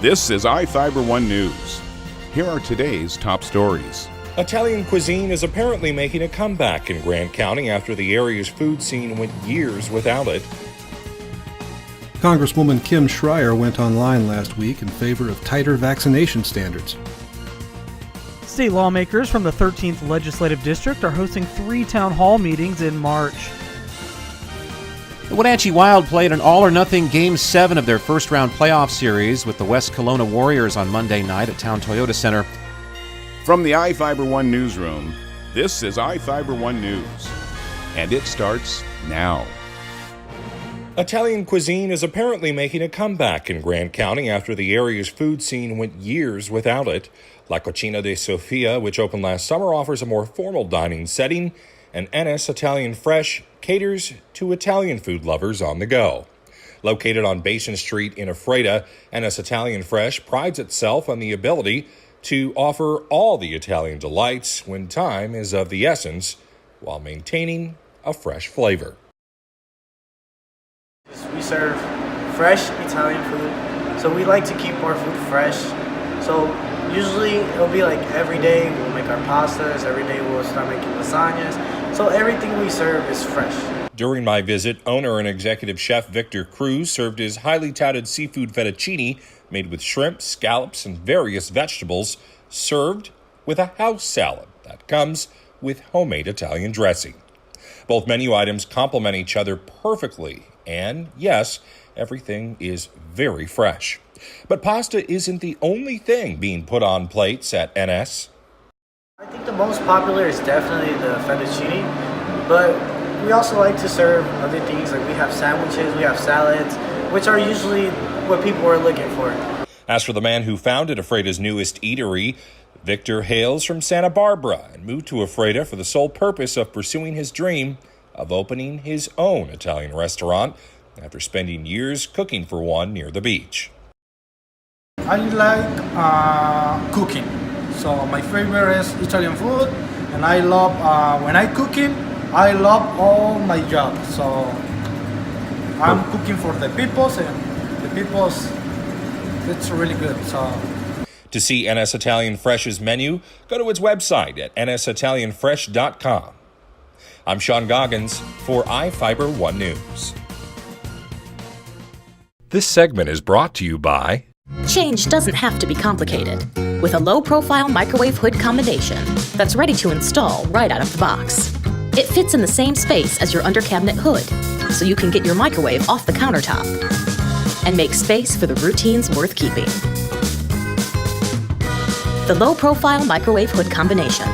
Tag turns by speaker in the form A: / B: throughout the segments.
A: This is iFIBER 1 News. Here are today's top stories.
B: Italian cuisine is apparently making a comeback in Grant County after the area's food scene went years without it.
C: Congresswoman Kim Schreier went online last week in favor of tighter vaccination standards.
D: State lawmakers from the 13th Legislative District are hosting 3 town hall meetings in March.
E: The Wenatchee Wild played an all-or-nothing Game 7 of their first-round playoff series with the West Kelowna Warriors on Monday night at Town Toyota Center.
A: From the iFIBER 1 newsroom, this is iFIBER 1 News. And it starts now.
B: Italian cuisine is apparently making a comeback in Grant County after the area's food scene went years without it. La Cucina de Sofia, which opened last summer, offers a more formal dining setting, and NS Italian Fresh caters to Italian food lovers on the go. Located on Basin Street in Ephrata, NS Italian Fresh prides itself on the ability to offer all the Italian delights when time is of the essence, while maintaining a fresh flavor.
F: We serve fresh Italian food, so we like to keep our food fresh. So usually it'll be like every day we'll make our pastas, every day we'll start making lasagnas. So everything we serve is fresh.
B: During my visit, owner and executive chef Victor Cruz served his highly touted seafood fettuccine made with shrimp, scallops, and various vegetables, served with a house salad that comes with homemade Italian dressing. Both menu items complement each other perfectly, and yes, everything is very fresh. But pasta isn't the only thing being put on plates at NS.
F: I think the most popular is definitely the fettuccine, but we also like to serve other things, like we have sandwiches, we have salads, which are usually what people are looking for.
B: As for the man who founded Ephrata's newest eatery, Victor hails from Santa Barbara and moved to Ephrata for the sole purpose of pursuing his dream of opening his own Italian restaurant after spending years cooking for one near the beach.
G: I like cooking, so my favorite is Italian food, and I love when I cooking. I love all my job, so I'm cooking for the peoples, and the peoples, it's really good. So
B: to see NS Italian Fresh's menu, go to its website at nsitalianfresh.com. I'm Sean Goggins for iFIBER 1 News. This segment is brought to you by
H: Change doesn't have to be complicated. With a low-profile microwave hood combination that's ready to install right out of the box. It fits in the same space as your under-cabinet hood, so you can get your microwave off the countertop and make space for the routines worth keeping. The low-profile microwave hood combination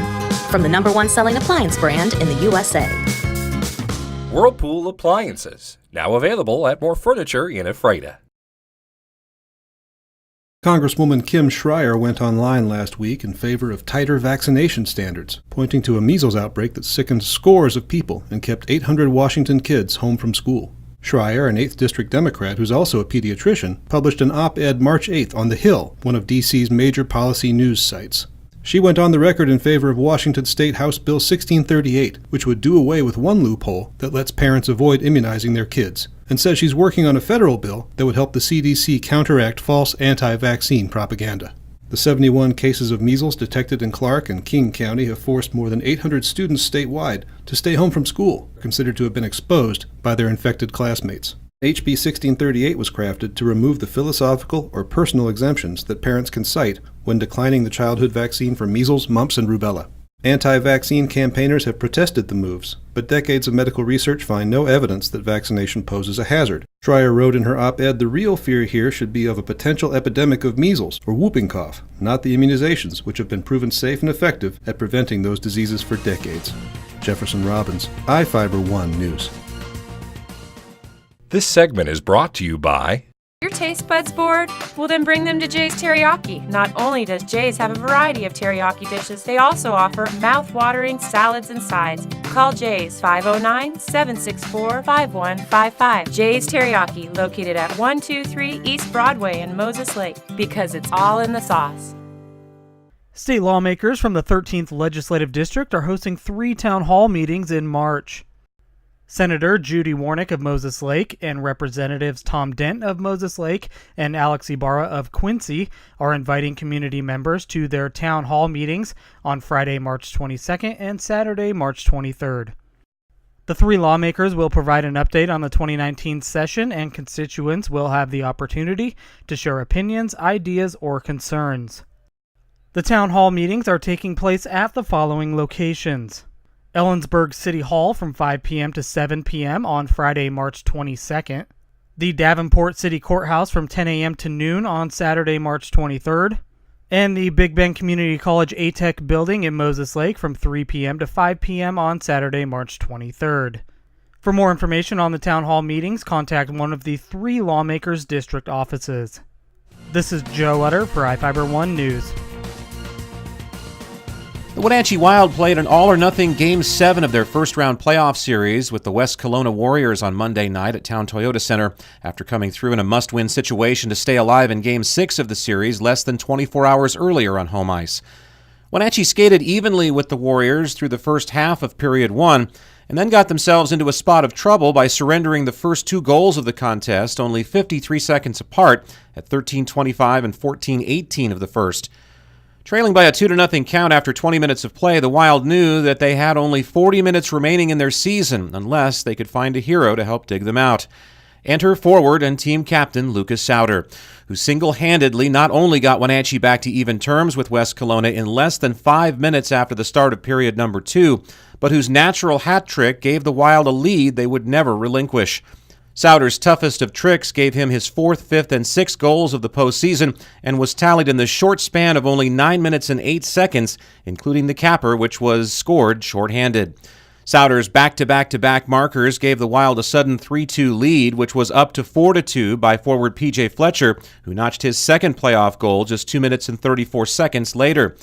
H: from the #1 selling appliance brand in the USA.
B: Whirlpool Appliances, now available at more furniture in Ephrata.
C: Congresswoman Kim Schreier went online last week in favor of tighter vaccination standards, pointing to a measles outbreak that sickened scores of people and kept 800 Washington kids home from school. Schreier, an 8th District Democrat who's also a pediatrician, published an op-ed March 8th on The Hill, one of D.C.'s major policy news sites. She went on the record in favor of Washington State House Bill 1638, which would do away with one loophole that lets parents avoid immunizing their kids, and says she's working on a federal bill that would help the CDC counteract false anti-vaccine propaganda. The 71 cases of measles detected in Clark and King County have forced more than 800 students statewide to stay home from school, considered to have been exposed by their infected classmates. HB 1638 was crafted to remove the philosophical or personal exemptions that parents can cite when declining the childhood vaccine for measles, mumps, and rubella. Anti-vaccine campaigners have protested the moves, but decades of medical research find no evidence that vaccination poses a hazard. Schreier wrote in her op-ed, "The real fear here should be of a potential epidemic of measles or whooping cough, not the immunizations, which have been proven safe and effective at preventing those diseases for decades." Jefferson Robbins, iFIBER 1 News.
B: This segment is brought to you by
I: Your taste buds bored? Well, then bring them to Jay's Teriyaki. Not only does Jay's have a variety of teriyaki dishes, they also offer mouth-watering salads and sides. Call Jay's 509-764-5155. Jay's Teriyaki, located at 123 East Broadway in Moses Lake, because it's all in the sauce.
D: State lawmakers from the 13th Legislative District are hosting 3 town hall meetings in March. Senator Judy Warnick of Moses Lake and Representatives Tom Dent of Moses Lake and Alex Ibarra of Quincy are inviting community members to their town hall meetings on Friday, March 22nd and Saturday, March 23rd. The three lawmakers will provide an update on the 2019 session, and constituents will have the opportunity to share opinions, ideas, or concerns. The town hall meetings are taking place at the following locations: Ellensburg City Hall from 5 p.m. to 7 p.m. on Friday, March 22nd. The Davenport City Courthouse from 10 a.m. to noon on Saturday, March 23rd. And the Big Bend Community College ATEC building in Moses Lake from 3 p.m. to 5 p.m. on Saturday, March 23rd. For more information on the town hall meetings, contact one of the three lawmakers' district offices. This is Joe Utter for iFIBER 1 News.
E: The Wenatchee Wild played an all-or-nothing Game 7 of their first-round playoff series with the West Kelowna Warriors on Monday night at Town Toyota Center after coming through in a must-win situation to stay alive in Game 6 of the series less than 24 hours earlier on home ice. Wenatchee skated evenly with the Warriors through the first half of Period 1 and then got themselves into a spot of trouble by surrendering the first two goals of the contest only 53 seconds apart at 13:25 and 14:18 of the first. Trailing by a 2-0 count after 20 minutes of play, the Wild knew that they had only 40 minutes remaining in their season unless they could find a hero to help dig them out. Enter forward and team captain Lucas Sauter, who single-handedly not only got Wenatchee back to even terms with West Kelowna in less than 5 minutes after the start of period number 2, but whose natural hat trick gave the Wild a lead they would never relinquish. Sauter's toughest of tricks gave him his 4th, 5th, and 6th goals of the postseason and was tallied in the short span of only 9 minutes and 8 seconds, including the capper, which was scored shorthanded. Sauter's back-to-back-to-back markers gave the Wild a sudden 3-2 lead, which was up to 4-2 by forward P.J. Fletcher, who notched his second playoff goal just 2 minutes and 34 seconds later.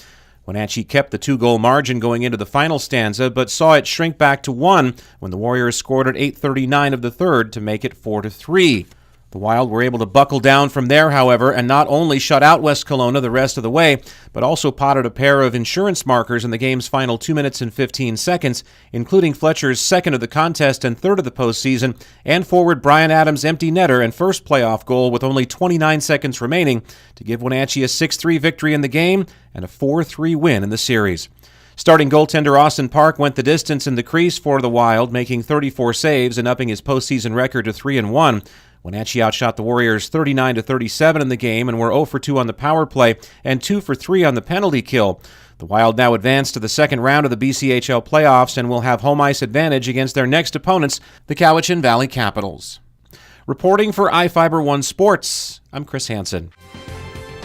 E: Wenatchee kept the 2-goal margin going into the final stanza, but saw it shrink back to 1 when the Warriors scored at 8:39 of the third to make it 4-3. The Wild were able to buckle down from there, however, and not only shut out West Kelowna the rest of the way, but also potted a pair of insurance markers in the game's final 2 minutes and 15 seconds, including Fletcher's second of the contest and third of the postseason, and forward Brian Adams' empty netter and first playoff goal with only 29 seconds remaining to give Wenatchee a 6-3 victory in the game and a 4-3 win in the series. Starting goaltender Austin Park went the distance in the crease for the Wild, making 34 saves and upping his postseason record to 3-1. Wenatchee outshot the Warriors 39-37 in the game and were 0-2 on the power play and 2-3 on the penalty kill. The Wild now advance to the second round of the BCHL playoffs and will have home ice advantage against their next opponents, the Cowichan Valley Capitals. Reporting for iFIBER 1 Sports, I'm Chris Hansen.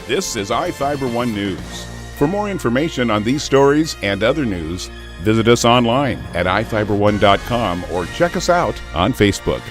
A: This is iFIBER 1 News. For more information on these stories and other news, visit us online at ifiber1.com or check us out on Facebook.